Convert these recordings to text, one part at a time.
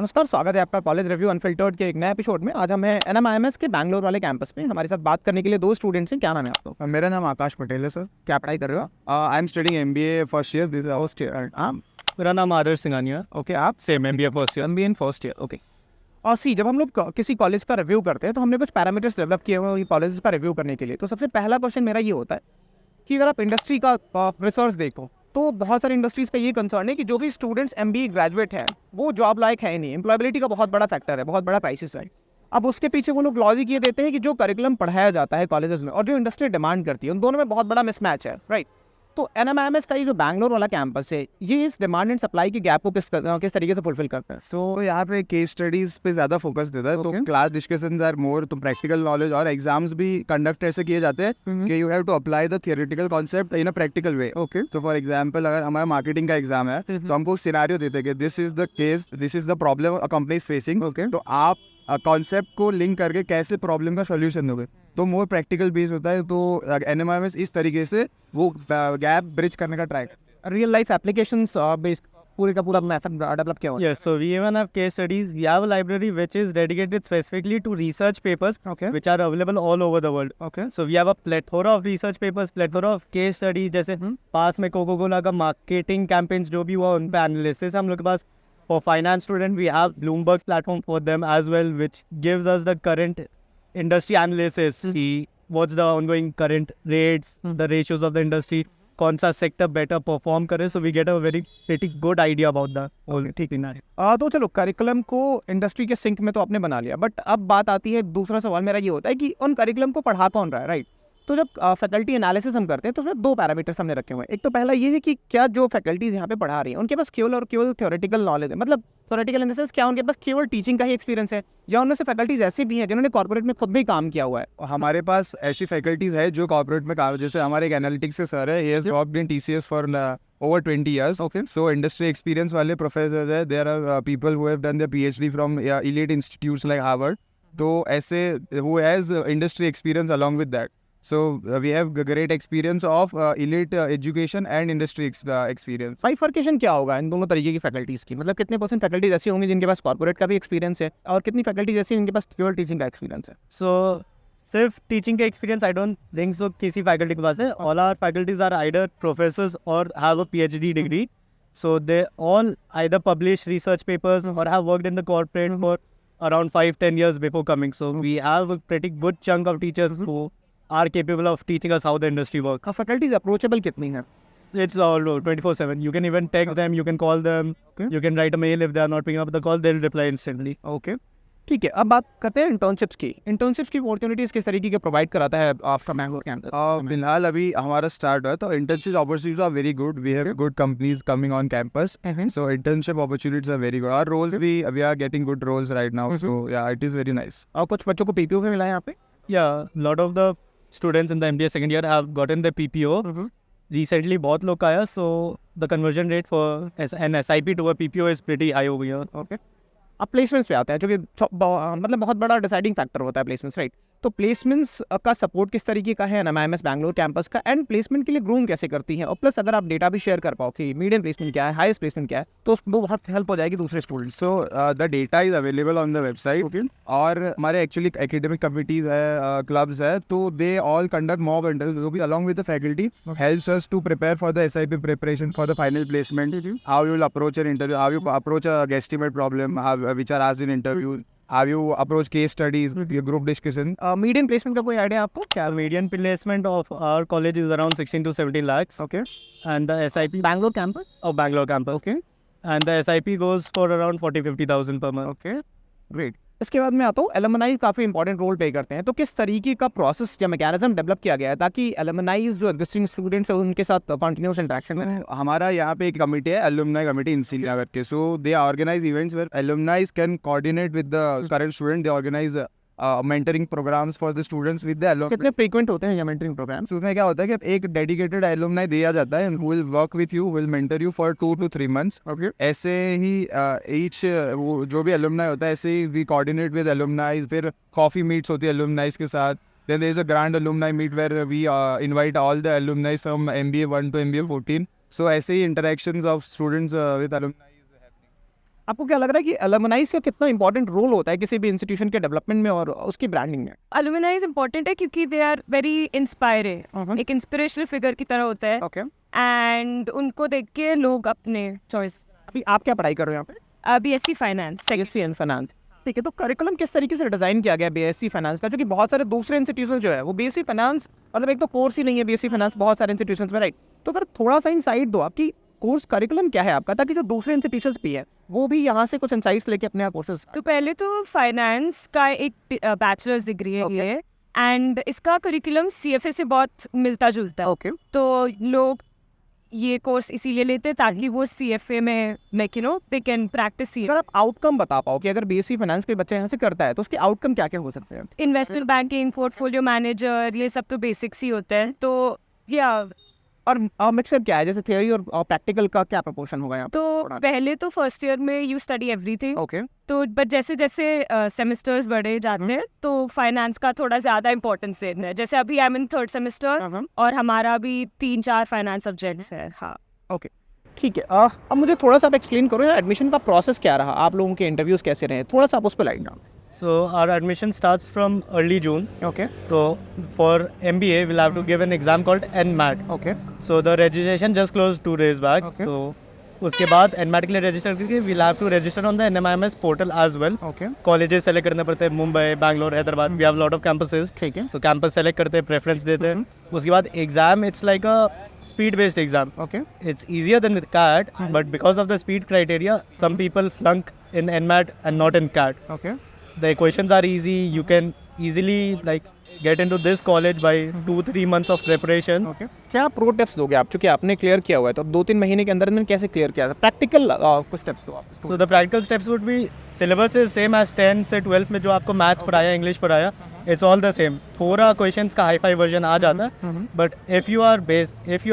नमस्कार, स्वागत है आपका कॉलेज रिव्यू अनफिल्टर्ड के एक नए एपिसोड में। आज हम हैं एनएमआईएमएस के बैंगलोर वाले कैंपस में। हमारे साथ बात करने के लिए दो स्टूडेंट्स हैं। क्या नाम है आप लोग? मेरा नाम आकाश पटेल है सर। क्या पढ़ाई कर रहे हो? I am studying MBA first year this first year. आप? मेरा नाम आदर्श सिंघानिया। ओके, आप? Same MBA first year. MBA in first year. Okay. और जब हम लोग किसी कॉलेज का रिव्यू करते हैं तो हमने कुछ पैरामीटर्स डेवलप किए हुए हैं कॉलेज का रिव्यू करने के लिए। तो सबसे पहला क्वेश्चन मेरा ये होता है कि अगर आप इंडस्ट्री का रिसर्च देखो तो बहुत सारी इंडस्ट्रीज़ का ये कंसर्न है कि जो भी स्टूडेंट्स MBA ग्रेजुएट हैं वो जॉब लायक है ही नहीं। एम्प्लॉयबिलिटी का बहुत बड़ा फैक्टर है, बहुत बड़ा क्राइसिस है। अब उसके पीछे वो लोग लॉजिक ये देते हैं कि जो करिकुलम पढ़ाया जाता है कॉलेजेस में और जो इंडस्ट्री डिमांड करती है उन दोनों में बहुत बड़ा मिसमैच है, राइट? तो एनएमआईएमएस का ये जो बैंगलोर वाला कैंपस है ये इस डिमांड एंड सप्लाई के गैप को किस तरीके से फुलफिल करता है? सो यहाँ पे केस स्टडीज पे ज़्यादा फोकस देता है। तो क्लास डिस्कशंस आर मोर, तो प्रैक्टिकल नॉलेज और एग्जाम्स भी कंडक्ट ऐसे किए जाते हैं कि you have to apply the theoretical concept in a practical way. Okay. तो फॉर एग्जाम्पल अगर हमारा मार्केटिंग का एग्जाम है तो हमको सिनेरियो देते हैं कि this is the case, this is the problem a company is facing. तो आप कॉन्सेप्ट को लिंक करके कैसे प्रॉब्लम का सोल्यूशन दोगे, तो मोर प्रैक्टिकल बेस होता है। तो एनएमआईएमएस इस तरीके से वो गैप ब्रिज करने का ट्राई करता है। रियल लाइफ एप्लीकेशंस बेस्ड पूरे का पूरा मेथड डेवलप किया हुआ है। Yes, so we even have case studies. We have a library which is dedicated specifically to research papers, which are available all over the world. Okay. So we have a plethora of research papers, plethora of case studies. जैसे पास में cocoa Cola का marketing campaigns जो भी हुआ उन पे analysis हम लोग के पास। For finance student, we have Bloomberg platform for them as well, which gives us the current industry analysis. What's the ongoing current rates, the ratios of the industry, कौन सा सेक्टर बेटर परफॉर्म करे, so we get a very pretty good idea about the whole scenario. तो चलो, curriculum को industry के sink में तो आपने बना लिया, बट अब बात आती है, दूसरा सवाल मेरा ये होता है कि उन करिकुलम को पढ़ा कौन रहा है, राइट? तो जब फैकल्टी एनालिसिस हम करते हैं तो उसमें दो पैरामीटर्स हमने रखे हुए हैं। एक तो पहला ये है कि क्या जो फैकल्टीज यहाँ पे पढ़ा रही हैं उनके पास केवल थ्योरेटिकल नॉलेज है, मतलब थ्योरेटिकल इन द सेंस क्या उनके पास केवल टीचिंग का ही एक्सपीरियंस है, या उनमें से फैकल्टीज ऐसे भी हैं जिन्होंने कॉर्पोरेट में खुद भी काम किया हुआ है? हमारे पास ऐसी फैकल्टीज है जो कॉर्पोरेट में काम, जैसे हमारे एक एनालिटिक्स के सर है, he has worked in TCS for over 20 years. Okay. So industry experience वाले प्रोफेसर है, there are people who have done their PhD from elite institutes like Harvard. तो ऐसे who has industry experience along with that. So we have great experience of elite education and industry experience. Bifurcation क्या होगा इन दोनों तरीके की faculties की? मतलब कितने % फैकल्टीज ऐसी होंगी जिनके पास कॉर्पोरेट का भी एक्सपीरियंस है और कितनी फैकल्टीज ऐसी जिनके पास केवल टीचिंग का एक्सपीरियंस है? So सिर्फ टीचिंग का experience I don't think so किसी फैकल्टी के पास है. All our faculties are either professors और have a PhD degree. So they all either publish research papers or have worked in the corporate for around 5-10 years before coming. So we have a pretty good chunk of teachers who are capable of teaching us how the industry works. Faculties approachable कितनी है? It's all 24/7. You can even text them, you can call them, you can write a mail if they are not picking up the call, they'll reply instantly. Okay, ठीक है। अब बात करते हैं internships की। Internships की अपॉर्चुनिटीज किस तरीके के प्रोवाइड कराता है आपका बैंगलोर कैंपस? फिलहाल अभी हमारा स्टार्ट हुआ तो internship opportunities are very good. We have good companies coming on campus. So internship opportunities are very good. Our roles भी we are getting good roles right now. So yeah it is very nice. और कुछ बच्चों को PPO भी मिला है यहाँ पे? Yeah, lot of the students in the MBA second year have gotten their PPO. Recently बहुत लोग का आया, so the conversion rate for an SIP to a PPO is pretty high over here. Okay. अब placements पे आते हैं, जो कि मतलब बहुत बड़ा डिसाइडिंग फैक्टर होता है प्लेसमेंट्स, राइट? तो प्लेसमेंट्स का सपोर्ट किस तरीके का है एनएमआईएमएस बैंगलोर कैंपस का, एंड प्लेसमेंट के लिए ग्रूम कैसे करती है? और प्लस अगर आप डेटा भी शेयर कर पाओ कि मीडियम प्लेसमेंट क्या है, हाईएस्ट प्लेसमेंट क्या है, तो वो बहुत हेल्प हो जाएगी दूसरे students. So the data is available on the website. और हमारे एक्चुअली एकेडमिक कमिटीज है, क्लब्स है, तो they all conduct mock interview भी along with the faculty. Helps us to prepare for the SIP preparation for the final placement. How you will approach an interview, how you approach a guesstimate problem which are asked in interview, how you approach case studies, your group discussion. Medium placement का कोई idea आपको? क्या median placement of our college is around 16 to 17 lakhs. Okay. And the SIP Bangalore campus? of Bangalore campus. Okay, And the SIP goes for around 40-50,000 per month. Okay, great. इसके बाद मैं आता हूँ, alumni काफ़ी इंपॉर्टेंट रोल प्ले करते हैं। तो किस तरीके का प्रोसेस या मैकेनिज्म डेवलप किया गया है ताकि एलुमनाईज जो एग्जिस्टिंग स्टूडेंट्स हैं उनके साथ कंटिन्यूस इंटरेक्शन में? हमारा यहाँ पे एक कमिटी है, alumni committee इंसिलिया करके. So they organize events where alumni can coordinate with the current student. They organize mentoring programs for the students with the alumni. कितने फ्रीक्वेंट होते हैं ये मेंटरिंग प्रोग्राम्स? उसमें क्या होता है कि एक डेडिकेटेड alumni दिया जाता है, who will work with you, will mentor you for 2 to 3 months. Okay. ऐसे ही each वो जो भी alumni होता है ऐसे ही we coordinate with alumni. फिर coffee meets होती है alumni के साथ. Then there is a grand alumni meet where we invite all the alumni from MBA 1 to MBA 14. So ऐसे ही interactions of students with alumni is happening. आपको क्या लग रहा है कि अलुमनाइज का कितना इंपॉर्टेंट रोल होता है किसी भी इंस्टीट्यूशन के डेवलपमेंट में और उसकी ब्रांडिंग में? अलुमनाई इम्पोर्टेंट है क्योंकि दे आर वेरी इंस्पायरिंग, एक इंस्पिरेशनल फिगर की तरह होता है ओके, एंड उनको देख के लोग अपने चॉइस। अभी आप क्या पढ़ाई कर रहे हो यहाँ पे? BSc finance. BSc in finance, ठीक है। तो करिकुलम किस तरीके से डिजाइन किया गया बीएससी फाइनेंस का, क्योंकि बहुत सारे दूसरे इंस्टीट्यूशन जो है वो बीएससी फाइनेंस मतलब एक तो कोर्स ही नहीं है बीएससी फाइनेंस बहुत सारे इंस्टीट्यूशन में, राइट? तो फिर थोड़ा सा इंसाइट दो आपकी कोर्स करिकुलम क्या है आपका, ताकि जो दूसरे इंस्टीट्यूशंस भी है वो भी यहाँ से कुछ इंसाइट्स लेके अपने कोर्सेज। तो पहले तो फाइनेंस का एक बैचलर्स डिग्री है ये, एंड इसका करिकुलम CFA से बहुत मिलता जुलता है। ओके, तो लोग ये कोर्स इसीलिए लेते हैं ताकि वो CFA में लाइक दे कैन प्रैक्टिस। अगर आप आउटकम बता पाओ कि अगर बीएससी फाइनेंस कोई बच्चा यहाँ से करता है तो उसके आउटकम क्या क्या हो सकते हैं? इन्वेस्टमेंट बैंकिंग, पोर्टफोलियो मैनेजर, ये सब तो बेसिक्स ही होते हैं। तो या और मिक्सर क्या है, जैसे थियोरी और प्रैक्टिकल का क्या प्रपोर्शन होगा यहाँ पे? तो पहले तो फर्स्ट ईयर में यू स्टडी एवरीथिंग, ओके, तो बट जैसे जैसे सेमेस्टर्स बढ़े जाते हैं तो फाइनेंस का थोड़ा ज़्यादा इंपॉर्टेंस देना है। जैसे अभी I am in 3rd semester और हमारा भी 3-4 फाइनेंस सब्जेक्ट्स है। हाँ, ओके, ठीक है। अब मुझे थोड़ा सा आप एक्सप्लेन करो यार, एडमिशन का प्रोसेस क्या रहा, आप लोगों के इंटरव्यूज कैसे रहे, थोड़ा सा आप उस पर लाइन डाल। So our admission starts from early June. Okay, So for MBA, we'll have to give an exam called NMAT. Okay, So the registration just closed 2 days back. Okay. So उसके बाद NMAT के लिए register करके we'll have to register on the NMIMS portal as well. Okay, colleges select करने पड़ते हैं, Mumbai, Bangalore, Hyderabad, we have lot of campuses. ठीक है, सो कैंपस सेलेक्ट करते हैं, प्रेफरेंस देते हैं। उसके बाद exam, it's like a speed based exam. Okay, It's easier than the CAT, but because of the speed criteria, some people flunk in NMAT and not in CAT. Okay, The questions are easy. You can easily like get into this college by 2-3 months of preparation. Okay. क्या pro tips दोगे आप, चूंकि आपने clear किया हुआ है तो अब 2-3 महीने के अंदर अंदर कैसे क्लियर किया था? प्रैक्टिकल कुछ स्टेप्स दो आप। So the practical steps would be syllabus is same as 10 से 12 में जो आपको मैथ्स पढ़ाया, इंग्लिश पढ़ाया, it's all the same. थोड़ा क्वेश्चंस का हाई-फाई वर्जन आ जाता है, but if you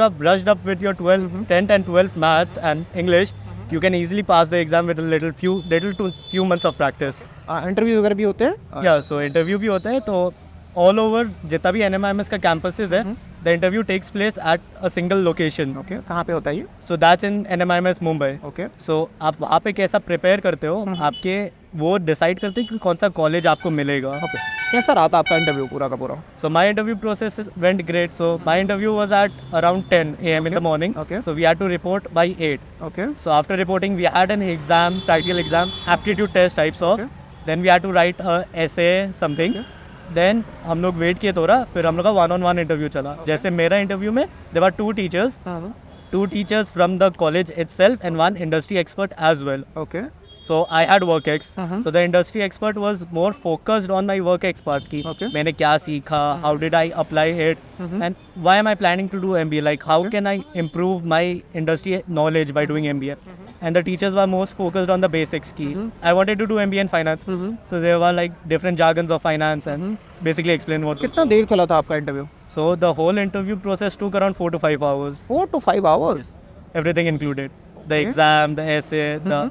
are brushed up with your 10th and 12th maths and English, you can easily pass the exam with a little to few months of practice. Interview वगैरह भी होते हैं? Yeah, so interview भी होता है। तो all over जितना भी NMIMS का कैंपसेस है, the interview takes place at a single location. Okay, कहाँ पे होता है ये? So that's in NMIMS Mumbai. Okay, so आप वहाँ पे कैसा प्रिपेयर करते हो, आपके वो डिसाइड करते हैं कि कौन सा कॉलेज आपको मिलेगा। ओके। कैसा रहा था आपका इंटरव्यू पूरा का पूरा? So my interview process went great. So my interview was at around 10 a.m. in the morning. Okay. So we had to report by 8. Okay, So after reporting, we had an exam, practical exam, aptitude test types of. Okay. Then we had to write a essay something. Then हम लोग wait किए थोड़ा, फिर हम लोग का 1-on-1 interview चला। जैसे मेरा इंटरव्यू में there were 2 teachers. हाँ, 2 teachers from the college itself and 1 industry expert as well. Okay, So I had WorkX. Uh-huh. So the industry expert was more focused on my WorkX part की Okay. मैंने क्या सीखा, how did I apply it, and why am I planning to do MBA? Like how can I improve my industry knowledge by doing MBA? And the teachers were most focused on the basics की. I wanted to do MBA in finance, so there were like different jargons of finance and basically explain what. कितना देर चला था आपका interview? So the whole interview process took around 4 to 5 hours, 4 to 5 hours? everything included. The exam, the essay, the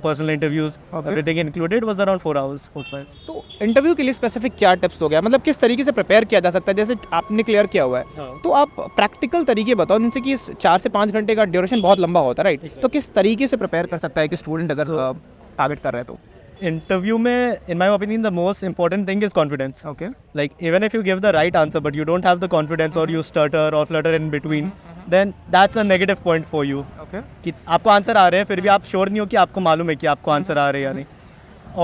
personal interviews, everything included was around 4 hours, 4-5. तो interview के लिए specific क्या tips दोगे, मतलब किस तरीके से प्रिपेयर किया जा सकता है? जैसे आपने क्लियर किया हुआ है, हाँ। तो आप प्रैक्टिकल तरीके बताओ जिनसे कि इस 4 से 5 घंटे का ड्यूरेशन बहुत लंबा होता है, राइट? तो किस तरीके से प्रिपेयर कर सकता है कि स्टूडेंट अगर टारगेट कर रहे हैं तो? Interview में, in my opinion, the most important thing is confidence. Okay, Like even if you give the right answer but you don't have the confidence or you stutter or flutter in between, then that's a negative point for you. Okay, कि आपको answer आ रहे हैं फिर भी आप sure नहीं हो कि आपको मालूम है कि आपको आंसर आ रहे हैं या नहीं।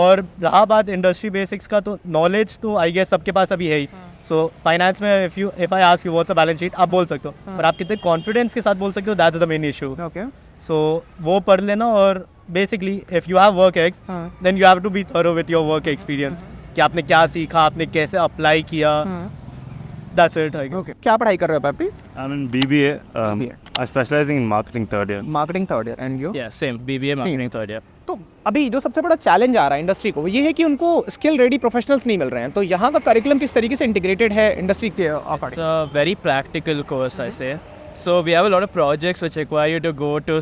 और रहा बात इंडस्ट्री बेसिक्स का, तो नॉलेज तो आई गेस सबके पास अभी है ही। सो फाइनेंस में if I ask you what's a balance sheet, आप बोल सकते हो, पर आप कितने कॉन्फिडेंस के साथ बोल सकते हो, that's the main issue. Okay, so वो पढ़ लेना, और basically if you have WorkX, हाँ। Then you have to be thorough with your work experience कि आपने क्या सीखा, आपने कैसे अप्लाई किया। That's it I guess. Okay. क्या पढ़ाई कर रहे हो पापी? I'm in BBA. BBA. I'm specializing in marketing third year. Marketing third year, and you? Yeah, same. BBA marketing third year. तो अभी जो सबसे बड़ा चैलेंज आ रहा है इंडस्ट्री को, वो ये है कि उनको स्किल रेडी प्रोफेशनल्स नहीं मिल रहे हैं, तो यहाँ का करिकुलम किस तरीके से इंटीग्रेटेड है इंडस्ट्री के It's according? a very practical course, I say. So we have a lot of projects which require you to go to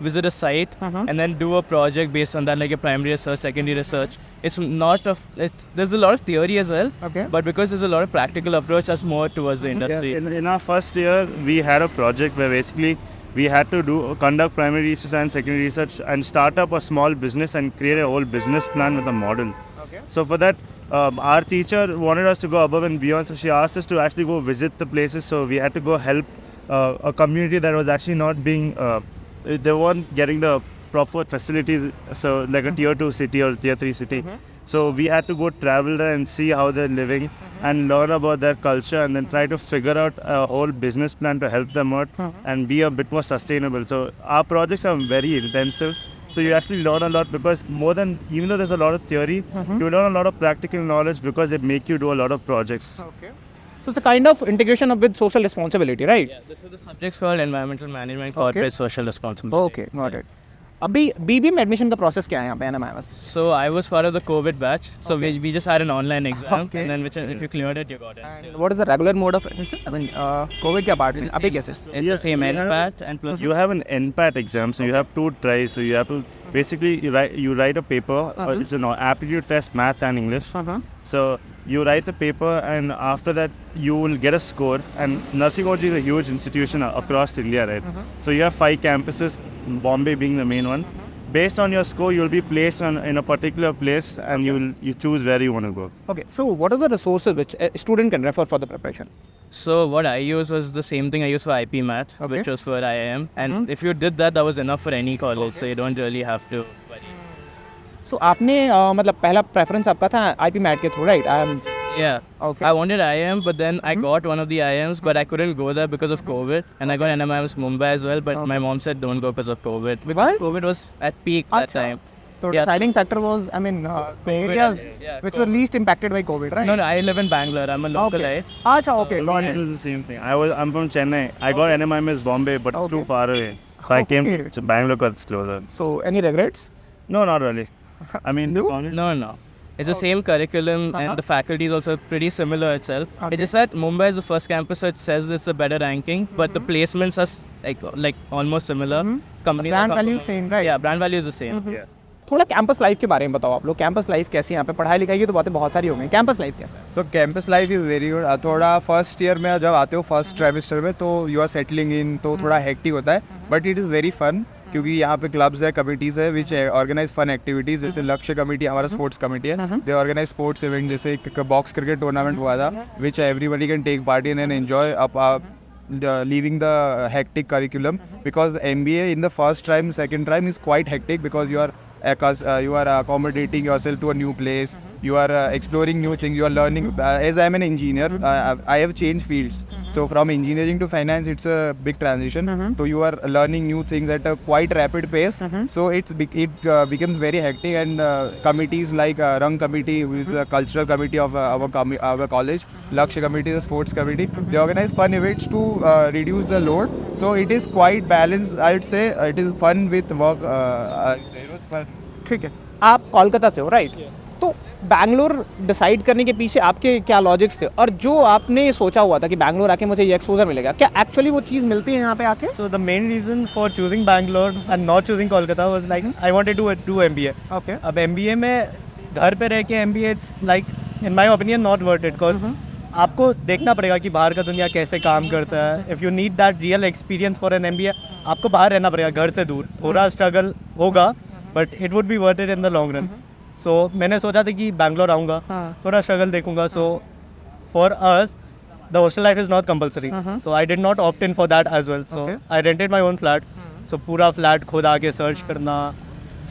visit a site and then do a project based on that, like a primary research, secondary research. There's a lot of theory as well, Okay. but because there's a lot of practical approach, that's more towards the industry. In our first year, we had a project where basically we had to conduct primary research and secondary research and start up a small business and create a whole business plan with a model. So for that, our teacher wanted us to go above and beyond. So she asked us to actually go visit the places. So we had to go help a community that was actually not being, they weren't getting the proper facilities. So like a tier 2 city or tier 3 city. So we had to go travel there and see how they're living and learn about their culture and then try to figure out a whole business plan to help them out and be a bit more sustainable. So our projects are very intensive. So you actually learn a lot because even though there's a lot of theory, you learn a lot of practical knowledge because they make you do a lot of projects. Okay. So it's a kind of integration with social responsibility, right? Yeah, this is the subjects called environmental management, corporate social responsibility. Okay, got it. अभी BBA में admission का process क्या है यहाँ पे NMIMS? So I was part of the COVID batch. So we just had an online exam, Okay. and then if you cleared it, you got it. And what is the regular mode of admission? I mean, COVID क्या part है? अभी कैसे? It's the same NPAT and plus You have an NPAT exam, so you have 2 tries. So you have to basically you write a paper. It's an aptitude test, maths and English. So you write the paper, and after that you will get a score. And Narsingh is a huge institution across India, right? So you have 5 campuses, Bombay being the main one. Based on your score, you'll be placed in a particular place, and you choose where you want to go. Okay, so what are the resources which a student can refer for the preparation? So what I used was the same thing I used for IP Math, which was for IIM. And if you did that, that was enough for any college. So you don't really have to worry. So आपने मतलब पहला preference आपका था IP MAT के through, right? Yeah. Okay. I wanted IIM, but then I got one of the IIMs, but I couldn't go there because of COVID. And I got NMIMS Mumbai as well, but my mom said don't go because of COVID. Why? COVID was at peak that Acha. time. So Yeah, deciding factor was, I mean, the areas yeah, which were least impacted by COVID, right? No, I live in Bangalore. I'm a local, Okay. right? Acha, okay, got It it. was the same thing. I'm from Chennai. I got NMIMS Bombay, but it's too far away. So I came Okay. to Bangalore because it's closer. So any regrets? No, not really. I mean, No. It's the same curriculum and the faculty is also pretty similar itself. It's just that Mumbai is the first campus, so it says it's a better ranking, but the placements are like almost similar. Companies Brand are value same, right? Yeah, brand value is the same. Yeah. थोड़ा campus life के बारे में बताओ आप लोग. Campus life कैसी है यहाँ पे? पढ़ाई लिखाई की तो बातें बहुत सारी हो गई. कैंपस लाइफ कैसा है? So campus life is very good. थोड़ा फर्स्ट ईयर में जब आते हो फर्स्ट ट्राइमेस्टर में तो यू आर सेटलिंग इन, तो थोड़ा हेक्टिक होता है, but it is very fun क्योंकि यहाँ पे क्लब्स है, कमिटीज़ है विच ऑर्गेनाइज फन एक्टिविटीज़. जैसे लक्ष्य कमेटी हमारा स्पोर्ट्स कमेटी है, दे ऑर्गेनाइज स्पोर्ट्स इवेंट. जैसे एक बॉक्स क्रिकेट टूर्नामेंट हुआ था which everybody can take part in and enjoy leaving the hectic curriculum, because MBA in the first time, second time is quite hectic because you are accommodating yourself to a new place, you are exploring new things, you are learning. As I am an engineer, I have changed fields. So from engineering to finance, it's a big transition. So you are learning new things at a quite rapid pace. So it becomes very hectic, and committees like Rang committee, who is the cultural committee of our college, Lakshya committee, the sports committee, they organize fun events to reduce the load. So it is quite balanced. I would say it is fun with work. It was fun. ठीक है. आप कोलकाता से हो, right? तो Bangalore decide करने के पीछे आपके क्या लॉजिक्स थे, और जो आपने सोचा हुआ था कि बैंगलोर आके मुझे ये एक्सपोजर मिलेगा, क्या एक्चुअली वो चीज़ मिलती है यहाँ पे आके? So the main reason for choosing Bangalore and not choosing Kolkata was like I wanted to do MBA. Okay. अब MBA में घर पे रह के MBA it's like in my opinion not worth it, because आपको देखना पड़ेगा कि बाहर का दुनिया कैसे काम करता है. If you need that real experience for an MBA, आपको बाहर रहना पड़ेगा, घर से दूर. थोड़ा स्ट्रगल होगा, but it would be worth it in the long run. So मैंने सोचा था कि बैंगलोर आऊँगा, थोड़ा स्ट्रगल देखूंगा. So for us the hostel life is not compulsory. So I did not opt in for that as well. So I rented my own flat. So पूरा flat खुद आके सर्च करना,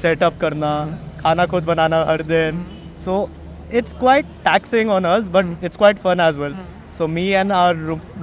सेटअप करना, खाना खुद बनाना हर दिन. So it's quite taxing on us, but it's quite fun as well. So me and our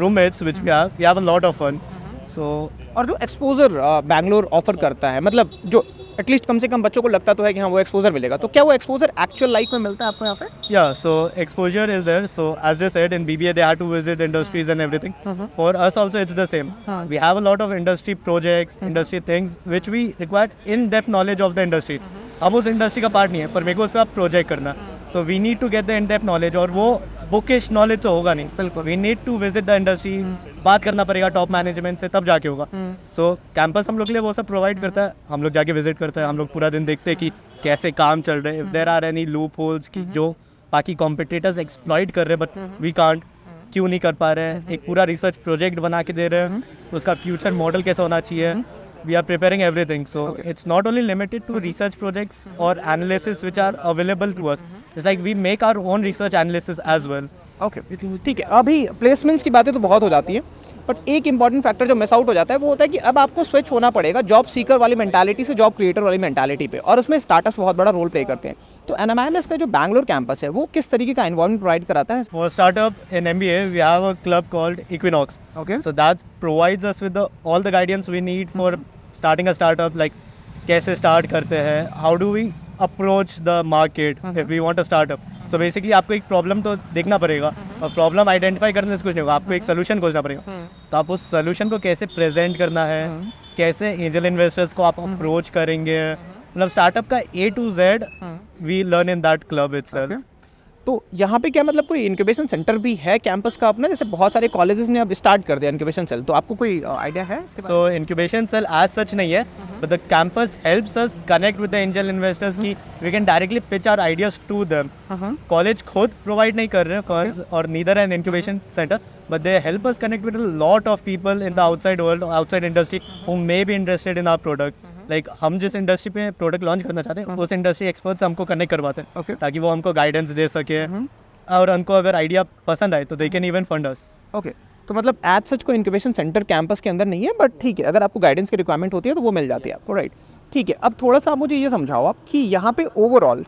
roommates which we have a lot of fun. So और जो एक्सपोजर बैंगलोर ऑफर करता है, मतलब जो एटलीस्ट कम से कम बच्चों को लगता तो है कि हाँ वो एक्सपोजर मिलेगा, तो क्या वो एक्सपोजर एक्चुअल लाइफ में मिलता है आपको यहाँ पे? yeah, so exposure is there. So as they said in BBA they had to visit industries and everything. For us also it's the same. We have a lot of industry projects, industry things which we require in-depth knowledge of the industry. हम उस industry का part नहीं है, पर मेरे को उस पर आप प्रोजेक्ट करना. So we need to get the in-depth knowledge, और वो बुकिश नॉलेज तो होगा नहीं. बिल्कुल, we need to visit the industry, बात करना पड़ेगा टॉप मैनेजमेंट से, तब जाके होगा. सो कैंपस हम लोग के लिए वो सब प्रोवाइड करता है. हम लोग जाके विजिट करते हैं, हम लोग पूरा दिन देखते हैं कि कैसे काम चल रहे हैं. If there are any loopholes की जो बाकी कॉम्पिटिटर्स एक्सप्लॉइट कर रहे हैं बट वी कांट, क्यों नहीं कर पा रहे हैं, एक पूरा रिसर्च प्रोजेक्ट बना के दे रहे हैं, उसका फ्यूचर मॉडल कैसा होना चाहिए. We are preparing everything, so it's not only limited to research projects or analysis which are available to us. It's like we make our own research analysis as well. Okay ठीक है. अभी placements की बातें तो बहुत हो जाती हैं, बट एक इंपॉर्टेंट फैक्टर जो मिस आउट हो जाता है वो होता है कि अब आपको स्विच होना पड़ेगा जॉब सीकर वाली मेंटालिटी से जॉब क्रिएटर वाली मेंटालिटी पे, और उसमें स्टार्टअप्स बहुत बड़ा रोल प्ले करते हैं. तो NMIMS का जो बैंगलोर कैंपस है वो किस तरीके का एनवायरनमेंट प्रोवाइड कराता है? For startup in MBA, we have a club called Equinox. Okay. So that provides us with all the guidance we need for starting a startup, like कैसे start करते हैं, how do we approach the market if we want a startup. So basically आपको एक problem तो देखना पड़ेगा, और problem identify करने से कुछ नहीं होगा, आपको एक सोल्यूशन खोजना पड़ेगा. तो आप उस सोल्यूशन को कैसे प्रेजेंट करना है, कैसे एंजल इन्वेस्टर्स को आप अप्रोच करेंगे, मतलब स्टार्टअप का A to Z we learn in that club itself. तो यहाँ पे क्या मतलब कोई इंक्यूबेशन सेंटर भी है कैंपस का अपना, जैसे बहुत सारे कॉलेजेस ने अब स्टार्ट कर दिया इंक्यूबेशन सेल, तो आपको कोई आइडिया है इसके बारे So incubation cell as such नहीं है, but the campus helps us connect with the angel investors की we can directly pitch our ideas to them. College खुद provide नहीं कर रहे हैं funds और neither an incubation center, but they help us connect with a lot of people in the outside world, outside industry who may be interested in our product. Like हम जिस industry पे product launch करना चाहते हैं उस industry expert से हमको connect करवाते हैं, ताकि वो हमको गाइडेंस दे सके, और उनको अगर आइडिया पसंद आए तो they can even fund us. Okay. तो मतलब एज सच कोई इंक्यूबेशन सेंटर कैंपस के अंदर नहीं है, बट ठीक है, अगर आपको गाइडेंस की रिक्वायरमेंट होती है तो वो मिल जाती है आपको, राइट? ठीक है. अब थोड़ा सा आप मुझे ये समझाओ आप कि यहाँ पे ओवरऑल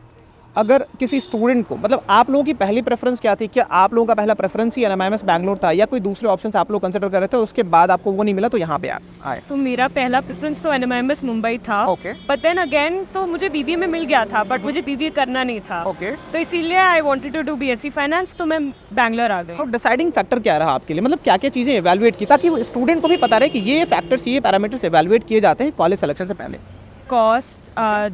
अगर किसी स्टूडेंट को, मतलब आप लोगों की पहली प्रेफरेंस क्या थी? क्या आप लोगों का पहला प्रेफरेंस ही NMIMS बैंगलोर था, या कोई दूसरे ऑप्शंस आप लोग कंसिडर कर रहे थे, उसके बाद आपको वो नहीं मिला तो यहाँ पे आप आए? तो मेरा पहला प्रेफरेंस तो NMIMS मुंबई था. Okay. बट देन अगेन तो मुझे BBA में मिल गया था, बट मुझे BBA करना नहीं था. Okay. तो इसीलिए I wanted to do BSc finance, तो मैं बैंगलोर आ गई. और डिसाइडिंग फैक्टर क्या रहा आपके लिए, मतलब क्या क्या चीज़ें इवैल्यूएट की ताकि स्टूडेंट को भी पता रहे कि ये फैक्टर्स, ये पैरामीटर्स इवैल्यूएट किए जाते हैं कॉलेज सिलेक्शन से पहले? Cost,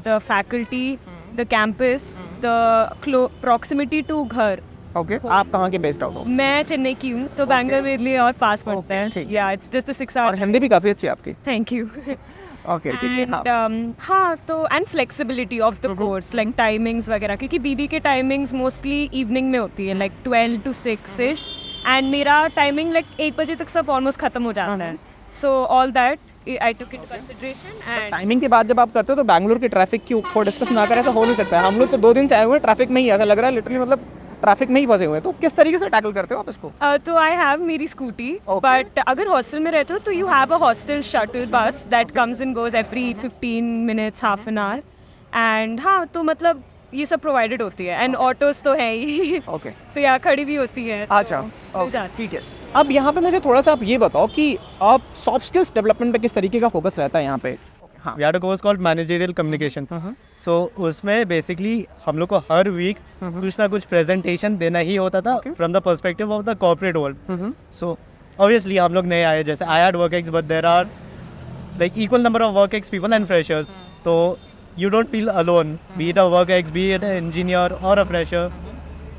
the faculty, the campus, the proximity to घर. ओके. आप कहाँ के बेस्ड आउट हो? मैं चेन्नई की हूँ, तो बैंगलोर मेरे लिए और पास पड़ता है. ठीक है. या इट्स जस्ट 6 और आवर. हिंदी भी काफ़ी अच्छी है आपकी. Thank you. ओके. ठीक है. हाँ. एंड हाँ, तो and flexibility of the course, like timings वगैरह, क्योंकि BB के टाइमिंग्स मोस्टली इवनिंग में होती है, लाइक 12 to 6 इश, एंड मेरा टाइमिंग लाइक 1 बजे तक सब ऑलमोस्ट खत्म हो जाता है. So all that I took into consideration. And timing के बाद जब आप करते हो तो बैंगलोर के ट्रैफिक के ऊपर डिस्कस ना करें, ऐसा हो नहीं सकता है. हम लोग तो 2 दिन से आए हुए हैं ट्रैफिक में ही, ऐसा लग रहा है लिटरली, मतलब ट्रैफिक में ही फंसे हुए हैं. तो किस तरीके से टैकल करते हो आप इसको? तो आई हैव मेरी स्कूटी, Okay. बट अगर हॉस्टल में रहते हो तो you have a hostel shuttle bus that comes and goes every 15 minutes, half an hour. And हाँ, तो मतलब ये सब प्रोवाइडेड होती है, एंड ऑटोज तो है ही. ओके. तो यहाँ खड़ी भी होती है. अच्छा. हो जाती ठीक है. अब यहाँ पे मुझे थोड़ा सा आप ये बताओ कि आप सॉफ्ट स्किल्स डेवलपमेंट पे किस तरीके का फोकस रहता है यहाँ पे? हाँ. We had a course called managerial communication. So उसमें बेसिकली हम लोग को हर वीक कुछ ना कुछ प्रेजेंटेशन देना ही होता था from the perspective of the corporate world. So obviously हम लोग नए आए, जैसे I had work ex, but there are like equal number of work ex people and freshers. तो you don't feel alone, be it a work ex, be it a engineer और a fresher,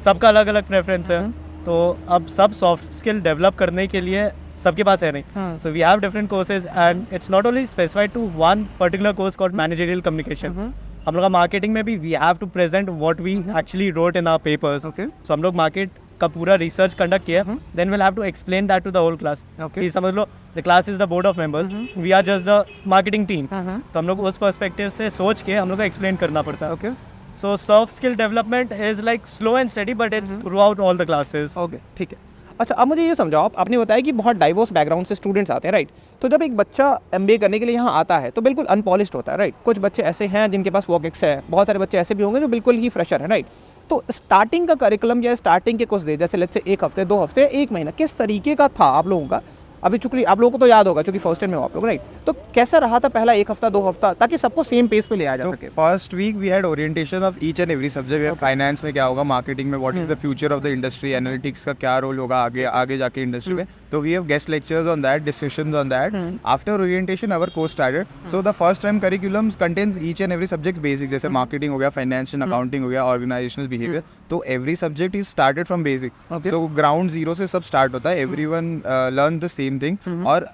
सबका अलग अलग preference है. तो अब सब soft skill develop करने के लिए सबके पास है नहीं. So we have different courses, and it's not only specified to one particular course called managerial communication. हम लोग का मार्केटिंग में भी we have to present what we actually wrote in our papers. So हम लोग मार्केट का पूरा research conduct किया, then will have to explain that to the whole class. कि समझ लो the class is the board of members, we are just the marketing team. तो हम लोग उस पर्सपेक्टिव से सोच के हम लोग को एक्सप्लेन करना पड़ता है. Okay. So soft skill development is like slow and steady, but it's throughout all the classes. Okay. ठीक है. अच्छा, अब मुझे ये समझाओ, आपने बताया कि बहुत डाइवर्स बैकग्राउंड से स्टूडेंट्स आते हैं, राइट? तो जब एक बच्चा MBA करने के लिए यहाँ आता है तो बिल्कुल अनपॉलिश्ड होता है, राइट? कुछ बच्चे ऐसे हैं जिनके पास वर्क एक्स है, बहुत सारे बच्चे ऐसे भी होंगे जो बिल्कुल ही फ्रेशर है, राइट? तो स्टार्टिंग का करिकुलम या स्टार्टिंग के कुछ दे, जैसे लेट्स से 1 हफ्ते, 2 हफ्ते, 1 महीना, किस तरीके का था आप लोगों का? अभी चूंकि आप लोगों को तो याद होगा क्योंकि फर्स्ट ईयर में हो आप लोग, राइट? तो कैसा रहा था पहला 1 हफ्ता 2 हफ्ता, ताकि सबको सेम पेज पे ले आया जा तो सके? First week we had orientation of each and every subject. Finance में क्या होगा, मार्केटिंग में what is the future of the industry, analytics का क्या रोल होगा आगे आगे जाके इंडस्ट्री में. तो we have guest lectures on that, discussions on that. After orientation our course started. So the first time curriculums contains each and every subject basic, जैसे marketing हो गया, फाइनेंस एंड अकाउंटिंग हो गया, ऑर्गेनाइजेशनल बिहेवियर. तो every subject is started from basic. तो ground zero से सब start होता है. Everyone learn the same thing. और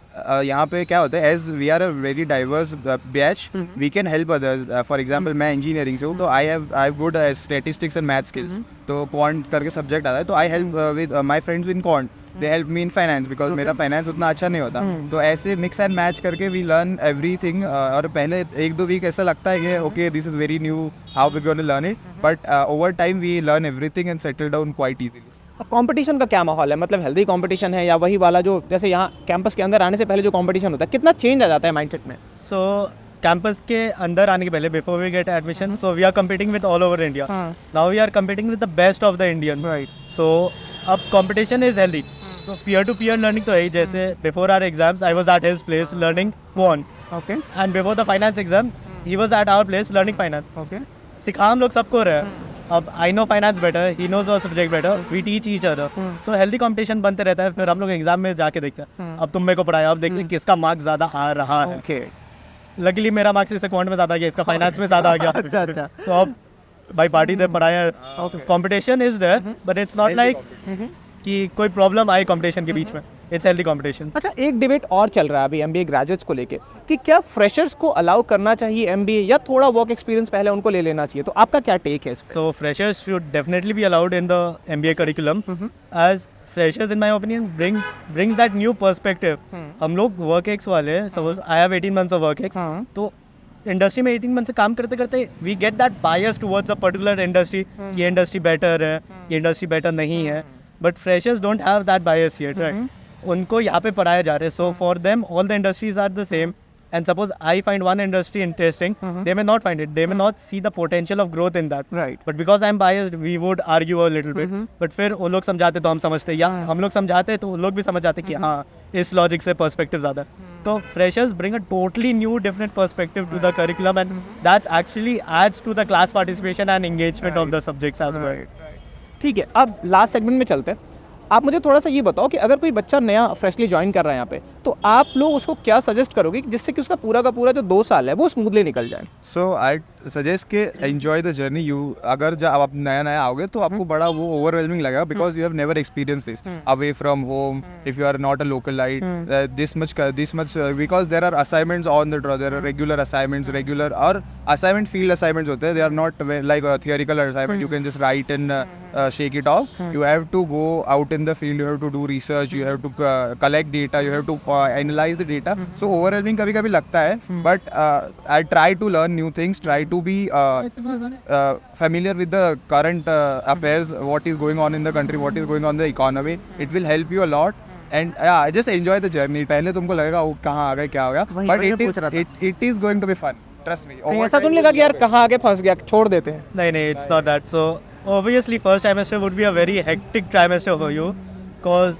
यहाँ पे क्या होता है, as we are a very diverse batch, we can help others. For example मैं इंजीनियरिंग से हूँ, तो I have good statistics and math skills. तो क्वांट करके सब्जेक्ट आता है, तो I help with my friends in quant. They help me in finance because मेरा फाइनेंस उतना अच्छा नहीं होता. तो ऐसे मिक्स एंड मैच करके वी लर्न एवरीथिंग. और पहले 1-2 वीक ऐसा लगता है कि okay this is very new, how we gonna learn it, but over time we learn everything and settle down quite easily. Competition का क्या माहौल है, मतलब हेल्दी कंपटीशन है या वही वाला जो जैसे यहाँ कैंपस के अंदर आने से पहले जो कंपटीशन होता है, कितना चेंज आ जाता है माइंडसेट में? So campus के अंदर आने के पहले before we get admission, so we are competing with all over India. Now we are competing with the best of the Indians. Right. So अब competition is healthy. So peer to peer learning तो है ही. जैसे before our exams I was at his place learning quants, okay and before the finance exam he was at our place learning finance. Okay सिखा हम लोग सबको रहे हैं. अब I know finance better, he knows our subject better, we teach each other. So healthy competition बनते रहता है. फिर हम लोग एग्जाम में जाके देखते हैं अब तुम मेरे को पढ़ाया, अब देखते हैं किसका मार्क्स ज़्यादा आ रहा है. ओके. लकीली मेरा मार्क्स इससे क्वांट में ज़्यादा आ गया, इसका फाइनेंस में ज़्यादा आ गया. अच्छा अच्छा. तो अब भाई पार्टी दे पढ़ाया. Competition is there but it's not like कि कोई प्रॉब्लम आए कंपटीशन के बीच में. It's healthy competition. अच्छा, एक डिबेट और चल रहा है अभी एमबीए ग्रेजुएट्स को लेके कि क्या फ्रेशर्स को अलाउ करना चाहिए एमबीए या थोड़ा वर्क एक्सपीरियंस पहले उनको ले लेना चाहिए, तो आपका क्या टेक है इस पे? So freshers should definitely be allowed in the MBA curriculum, as freshers in my opinion brings that new perspective. हम लोग work ex वाले, suppose I have 18 months of work ex, तो इंडस्ट्री में 18 मंथ से काम करते करते we get that bias towards a particular industry. ये इंडस्ट्री बेटर है, ये इंडस्ट्री बेटर नहीं है. But freshers don't have that bias yet, right? उनको यहाँ पे पढ़ाया जा रहा है. So for them all the industries are the same. And suppose I find one industry interesting, they may not find it. They may not see the potential of growth in that. Right. But because I'm biased, we would argue a little bit. But फिर वो लोग समझाते तो हम समझते, या हम लोग समझाते तो वो लोग भी समझ जाते कि हाँ इस लॉजिक से पर्सपेक्टिव ज़्यादा है. तो freshers bring a totally new different perspective to the curriculum, and that actually adds to the class participation and engagement of the subjects as well. ठीक है, अब लास्ट सेगमेंट में चलते हैं. आप मुझे थोड़ा सा ये बताओ कि अगर कोई बच्चा नया फ्रेशली ज्वाइन कर रहा है यहाँ पे, तो आप लोग उसको क्या सजेस्ट करोगे जिससे कि उसका पूरा का पूरा जो 2 साल है वो स्मूथली निकल जाए? सो आई सजेस्ट के एंजॉय द जर्नी. यू अगर जब आप नया आओगे तो आपको बड़ा वो ओवरवेलमिंग लगेगा because you have never experience this away from home. If you are not a local light this much because there are assignments on the draw. There are regular assignments, regular और assignment field assignments होते हैं. They are not like theoretical assignment you can just write and shake it off. You have to go out in the field, you have to do research, you have to collect data, you have to analyze the data. So overwhelming kabhi kabhi lagta hai, but I try to learn new things, try to be familiar with the current affairs, what is going on in the country, what is going on in the economy. It will help you a lot. And yeah, just enjoy the journey. पहले तुमको लगेगा वो कहाँ आ गए क्या हो गया, but it is going to be fun. Trust me. ऐसा तो नहीं लगा कि यार कहाँ आगे फंस गया, छोड़ देते हैं? नहीं, it's not that. So obviously first trimester would be a very hectic trimester for you, because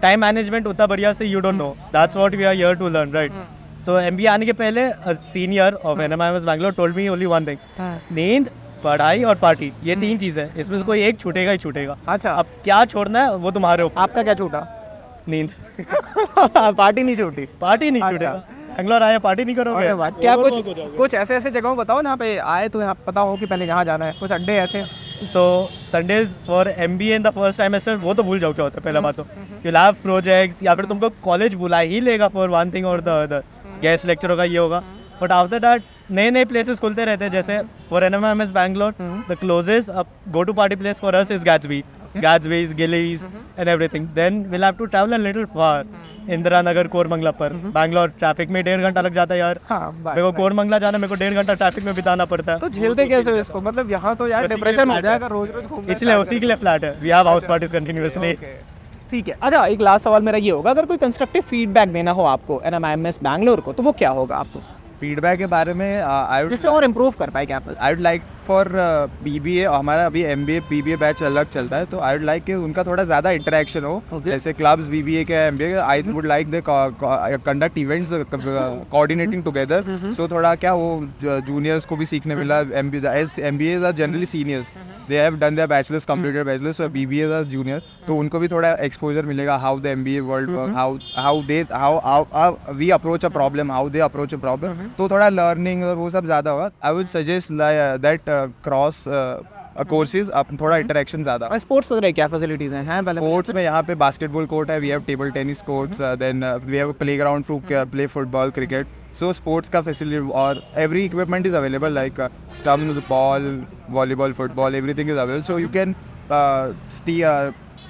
time management उतना बढ़िया से you don't know. That's what we are here to learn, right? So MBA आने के पहले a senior of NMIMS Bangalore told me only one thing. नींद, पढ़ाई और party, ये 3 चीज़ है. इसमें से कोई एक छूटेगा ही छूटेगा. अच्छा. अब क्या छोड़ना है वो तुम्हारे ऊपर. आपका क्या छूटा? नींद. पार्टी नहीं छूटी? पार्टी नहीं छूटेगा. बैंगलोर आए पार्टी नहीं करोगे? क्या कुछ ऐसे जगहों बताओ ना पे आए तो यहाँ पता हो कि पहले यहाँ जाना है, कुछ अड्डे ऐसे? So Sundays for MBA in the first trimester वो तो भूल जाओ क्या होता है. पहला बात तो यू हैव प्रोजेक्ट्स, या फिर तुमको कॉलेज बुला ही लेगा फॉर वन थिंग और द अदर. गेस्ट लेक्चर होगा, ये होगा. बट आफ्टर दैट नए प्लेसेस खुलते रहते हैं. जैसे for NMIMS Bangalore the closest go to party place for us is Gatsby's, Gillies and everything. Then we'll have to travel a little far. Indira Nagar, Koramangala पर. Bangalore traffic में 1.5 घंटा लग जाता है यार. मेरे को कोरमंगला जाना, मेरे को 1.5 घंटा ट्रैफिक में बिताना पड़ता है. तो झेलते कैसे हो इसको? मतलब यहाँ तो यार डिप्रेशन हो जाएगा रोज घूमने. इसलिए उसी के लिए फ्लैट है. We have house parties continuously. ठीक है. अच्छा, एक लास्ट सवाल मेरा ये होगा, अगर कोई कंस्ट्रक्टिव फीडबैक देना हो आपको NMIMS बैंगलोर को, तो वो क्या होगा आपको? फीडबैक के बारे में जिससे और इम्प्रूव कर पाए campus. I would like for BBA, हमारा अभी MBA PBA बैच अलग चलता है, तो आई वुड लाइक कि उनका थोड़ा ज़्यादा इंटरेक्शन हो. जैसे क्लब्स BBA के MBA, I would like they conduct events coordinating together. So थोड़ा क्या वो जूनियर्स को भी सीखने मिला. MBAs are generally seniors, they have done their bachelors, completed bachelors. So BBAs are junior, तो उनको भी थोड़ा एक्सपोजर मिलेगा how the MBA world work, how we approach a problem, how they approach a problem. तो थोड़ा learning और वो सब ज़्यादा होगा. I would suggest that cross courses आप थोड़ा इंटरेक्शन ज़्यादा. स्पोर्ट्स वगैरह क्या फैसिलिटीज़ हैं? स्पोर्ट्स में यहाँ पे बास्केटबॉल कोर्ट है, we have table tennis courts, then we have playground to play football, cricket. So sports का फैसिलिटी और every equipment is available like stumps, ball, volleyball, football, everything is available. So you can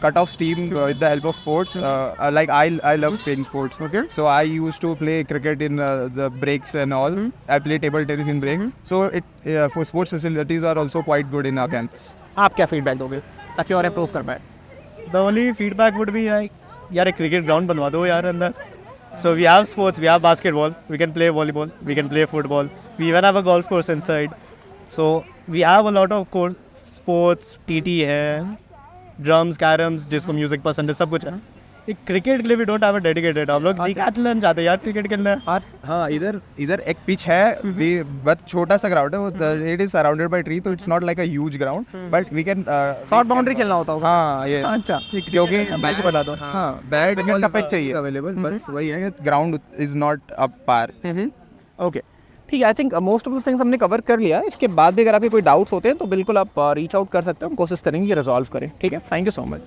cut off steam with the help of sports. Like I love playing sports. Okay. So I used to play cricket in the breaks and all. I play table tennis in break. So for sports facilities are also quite good in our campus. आप क्या feedback दोगे ताकि और improve कर पाए? The only feedback would be like, यार एक cricket ground बनवा दो यार अंदर. So we have sports, we have basketball, we can play volleyball, we can play football. We even have a golf course inside. So we have a lot of sports, TT है, drums, caroms, जिसको music पसंद है, सब कुछ है. एक cricket के लिए we don't have a dedicated. हम लोग decathlon जाते हैं यार क्रिकेट खेलने. हाँ इधर एक पिच है बट छोटा सा ग्राउंड है वो it is surrounded by tree तो it's not like a huge ground but we can short boundary खेलना होता होगा. हाँ ये अच्छा, क्योंकि मैच बना दो. हाँ बैट cricket का pitch चाहिए. अवेलेबल बस वही है ground is not up par. Okay, ठीक है. I think most of the things हमने कवर कर लिया. इसके बाद भी अगर आपके कोई डाउट्स होते हैं तो बिल्कुल आप रीच आउट कर सकते हैं. हम कोशिश करेंगे कि रिजॉल्व करें. ठीक है, थैंक यू सो मच.